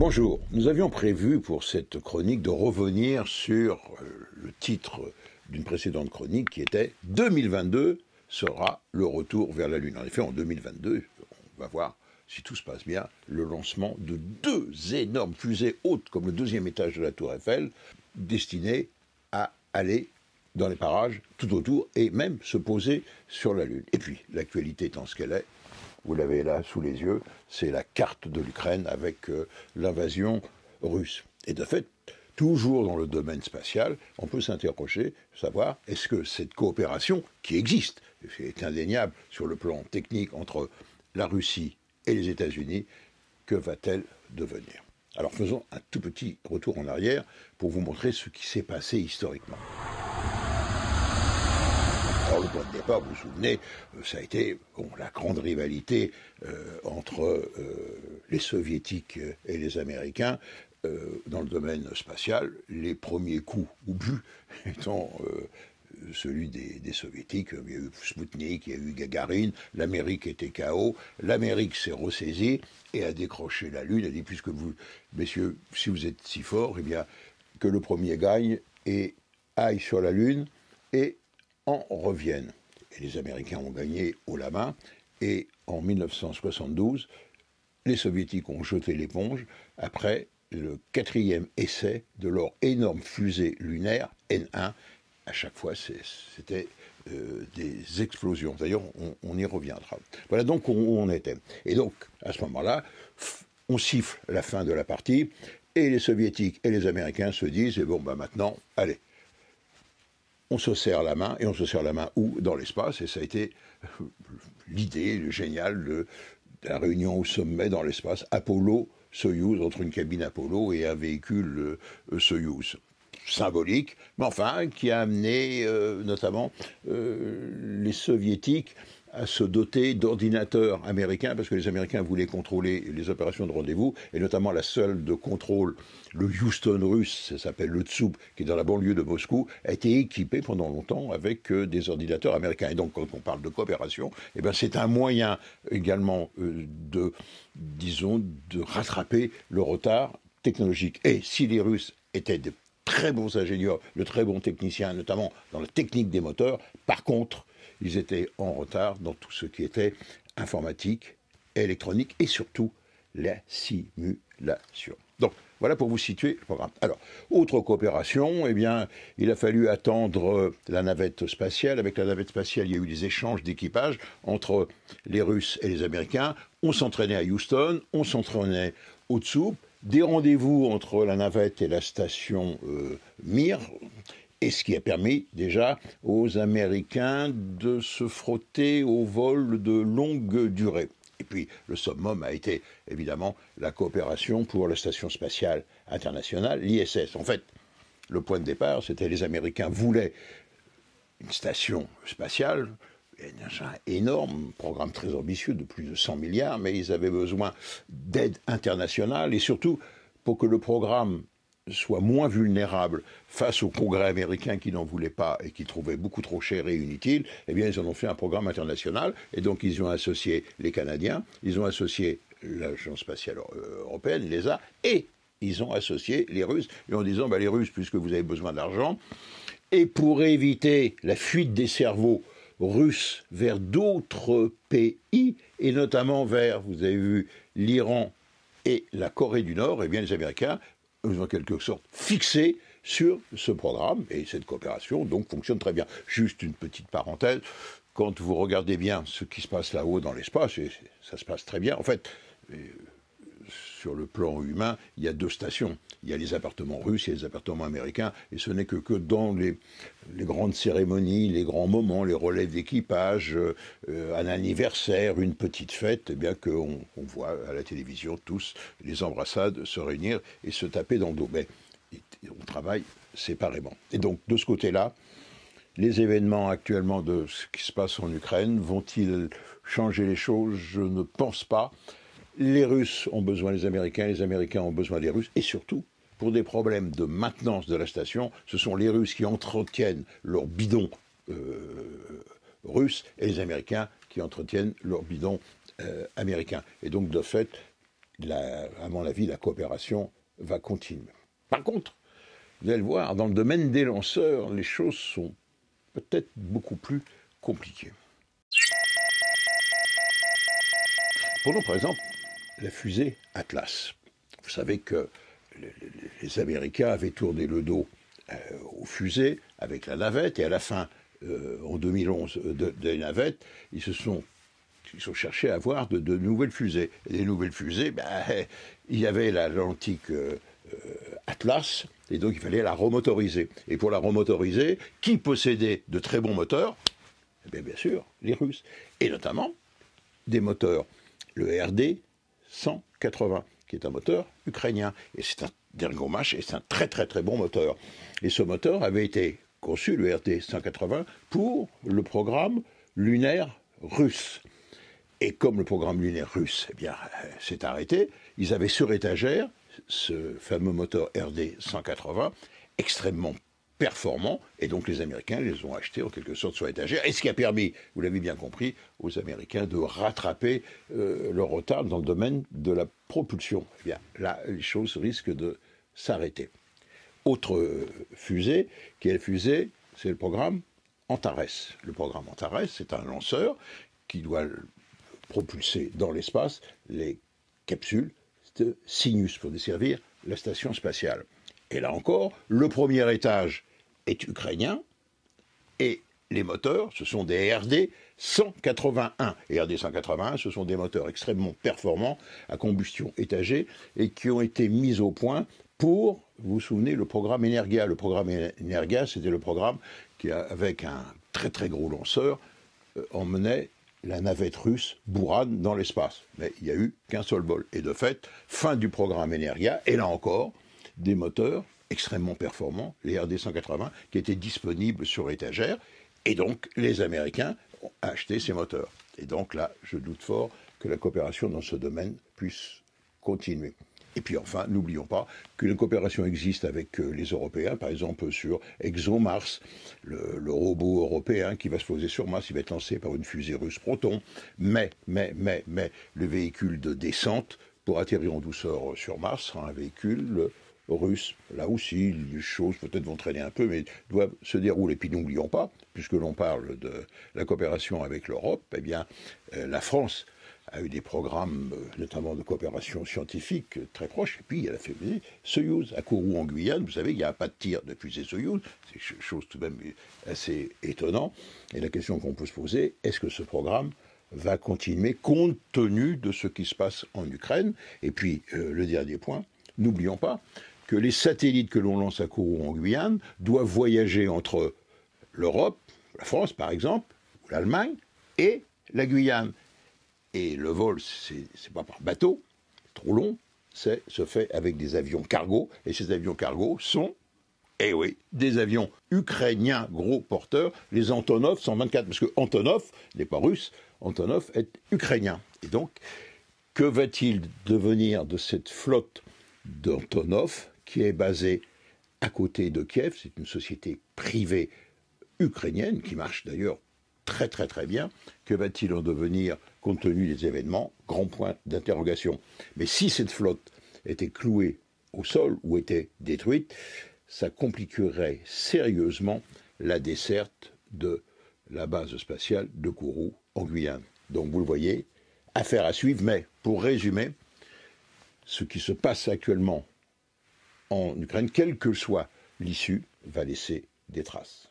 Bonjour, nous avions prévu pour cette chronique de revenir sur le titre d'une précédente chronique qui était « 2022 sera le retour vers la Lune ». En effet, en 2022, on va voir, si tout se passe bien, le lancement de deux énormes fusées hautes comme le deuxième étage de la Tour Eiffel, destinées à aller dans les parages tout autour et même se poser sur la Lune. Et puis, l'actualité étant ce qu'elle est, vous l'avez là sous les yeux, c'est la carte de l'Ukraine avec l'invasion russe. Et de fait, toujours dans le domaine spatial, on peut s'interroger, savoir est-ce que cette coopération qui existe, c'est indéniable sur le plan technique entre la Russie et les États-Unis, que va-t-elle devenir? Alors faisons un tout petit retour en arrière pour vous montrer ce qui s'est passé historiquement. Alors le point de départ, vous vous souvenez, ça a été la grande rivalité entre les Soviétiques et les Américains dans le domaine spatial. Les premiers coups au but étant celui des Soviétiques. Il y a eu Spoutnik, il y a eu Gagarine, l'Amérique était KO, l'Amérique s'est ressaisie et a décroché la Lune. Elle a dit, puisque vous, messieurs, si vous êtes si forts, eh bien, que le premier gagne et aille sur la Lune et en reviennent. Et les Américains ont gagné haut la main, et en 1972, les Soviétiques ont jeté l'éponge après le quatrième essai de leur énorme fusée lunaire N1. À chaque fois, c'était des explosions. D'ailleurs, on y reviendra. Voilà donc où on était. Et donc, à ce moment-là, on siffle la fin de la partie, et les Soviétiques et les Américains se disent, et bon, maintenant, allez, on se serre la main, et on se serre la main où? Dans l'espace, et ça a été l'idée géniale de la réunion au sommet dans l'espace, Apollo-Soyouz, entre une cabine Apollo et un véhicule Soyouz. Symbolique, mais enfin, qui a amené notamment les Soviétiques à se doter d'ordinateurs américains, parce que les Américains voulaient contrôler les opérations de rendez-vous, et notamment la seule de contrôle, le Houston russe, ça s'appelle le Tsoub, qui est dans la banlieue de Moscou, a été équipé pendant longtemps avec des ordinateurs américains. Et donc, quand on parle de coopération, eh ben, c'est un moyen également de rattraper le retard technologique. Et si les Russes étaient de très bons ingénieurs, de très bons techniciens, notamment dans la technique des moteurs, par contre, ils étaient en retard dans tout ce qui était informatique, électronique et surtout la simulation. Donc, voilà pour vous situer le programme. Alors, autre coopération, eh bien, il a fallu attendre la navette spatiale. Avec la navette spatiale, il y a eu des échanges d'équipage entre les Russes et les Américains. On s'entraînait à Houston, on s'entraînait au Tsoub, des rendez-vous entre la navette et la station Mir, et ce qui a permis déjà aux Américains de se frotter au vol de longue durée. Et puis le summum a été évidemment la coopération pour la station spatiale internationale, l'ISS. En fait, le point de départ, c'était les Américains voulaient une station spatiale, un énorme programme très ambitieux de plus de 100 milliards, mais ils avaient besoin d'aide internationale et surtout pour que le programme soit moins vulnérable face au Congrès américain qui n'en voulait pas et qui trouvait beaucoup trop cher et inutile, eh bien ils en ont fait un programme international et donc ils ont associé les Canadiens, ils ont associé l'Agence spatiale européenne, l'ESA, et ils ont associé les Russes, et en disant, les Russes, puisque vous avez besoin d'argent, et pour éviter la fuite des cerveaux russes vers d'autres pays, et notamment vers, vous avez vu, l'Iran et la Corée du Nord, eh bien les Américains ont en quelque sorte fixé sur ce programme, et cette coopération donc fonctionne très bien. Juste une petite parenthèse, quand vous regardez bien ce qui se passe là-haut dans l'espace, et ça se passe très bien, en fait, sur le plan humain, il y a deux stations. Il y a les appartements russes, il y a les appartements américains, et ce n'est que dans les grandes cérémonies, les grands moments, les relèves d'équipage, un anniversaire, une petite fête, eh bien qu'on voit à la télévision tous les embrassades se réunir et se taper dans le dos. Mais on travaille séparément. Et donc, de ce côté-là, les événements actuellement de ce qui se passe en Ukraine vont-ils changer les choses? Je ne pense pas. Les Russes ont besoin des Américains, les Américains ont besoin des Russes, et surtout, pour des problèmes de maintenance de la station, ce sont les Russes qui entretiennent leurs bidons russes et les Américains qui entretiennent leurs bidons américains. Et donc, de fait, à mon avis, la coopération va continuer. Par contre, vous allez le voir, dans le domaine des lanceurs, les choses sont peut-être beaucoup plus compliquées. Prenons par exemple la fusée Atlas. Vous savez que les Américains avaient tourné le dos aux fusées avec la navette, et à la fin, en 2011, des navettes, ils ont cherché à avoir de nouvelles fusées. Et les nouvelles fusées, il y avait l'Atlantique Atlas, et donc il fallait la remotoriser. Et pour la remotoriser, qui possédait de très bons moteurs? Bien sûr, les Russes. Et notamment des moteurs, le RD 180, qui est un moteur ukrainien. Et c'est un d'Ergomash, et c'est un très très très bon moteur. Et ce moteur avait été conçu, le RD 180, pour le programme lunaire russe. Et comme le programme lunaire russe s'est arrêté, ils avaient sur étagère ce fameux moteur RD 180, extrêmement performant, et donc les Américains les ont achetés en quelque sorte sur étagère, et ce qui a permis, vous l'avez bien compris, aux Américains de rattraper leur retard dans le domaine de la propulsion. Là, les choses risquent de s'arrêter. Autre fusée, qui est la fusée, c'est le programme Antares. Le programme Antares, c'est un lanceur qui doit propulser dans l'espace les capsules de Cygnus pour desservir la station spatiale. Et là encore, le premier étage est ukrainien et les moteurs, ce sont des RD 181. Et RD 181, ce sont des moteurs extrêmement performants à combustion étagée et qui ont été mis au point pour, vous vous souvenez, le programme Energia. Le programme Energia, c'était le programme qui, avec un très très gros lanceur, emmenait la navette russe Buran dans l'espace. Mais il n'y a eu qu'un seul vol. Et de fait, fin du programme Energia, et là encore, des moteurs extrêmement performants, les RD 180, qui étaient disponibles sur étagère, et donc les Américains ont acheté ces moteurs. Et donc là, je doute fort que la coopération dans ce domaine puisse continuer. Et puis enfin, n'oublions pas qu'une coopération existe avec les Européens, par exemple sur ExoMars, le robot européen qui va se poser sur Mars, il va être lancé par une fusée russe Proton, mais, le véhicule de descente pour atterrir en douceur sur Mars sera un véhicule russe. Là aussi, les choses peut-être vont traîner un peu, mais doivent se dérouler. Et puis n'oublions pas, puisque l'on parle de la coopération avec l'Europe, la France a eu des programmes, notamment de coopération scientifique très proches. Et puis il y a la fusée Soyouz à Kourou en Guyane. Vous savez, il n'y a pas de tir de fusée Soyouz. C'est une chose tout de même assez étonnante. Et la question qu'on peut se poser, est-ce que ce programme va continuer compte tenu de ce qui se passe en Ukraine? Et puis, le dernier point, n'oublions pas que les satellites que l'on lance à Kourou en Guyane doivent voyager entre l'Europe, la France par exemple, ou l'Allemagne, et la Guyane. Et le vol, c'est pas par bateau, trop long, se fait avec des avions cargo. Et ces avions cargo sont, des avions ukrainiens gros porteurs, les Antonov 124. Parce que Antonov n'est pas russe, Antonov est ukrainien. Et donc, que va-t-il devenir de cette flotte d'Antonov qui est basée à côté de Kiev? C'est une société privée ukrainienne qui marche d'ailleurs très très très bien. Que va-t-il en devenir compte tenu des événements? Grand point d'interrogation. Mais si cette flotte était clouée au sol ou était détruite, ça compliquerait sérieusement la desserte de la base spatiale de Kourou en Guyane. Donc vous le voyez, affaire à suivre, mais pour résumer, ce qui se passe actuellement en Ukraine, quelle que soit l'issue, va laisser des traces.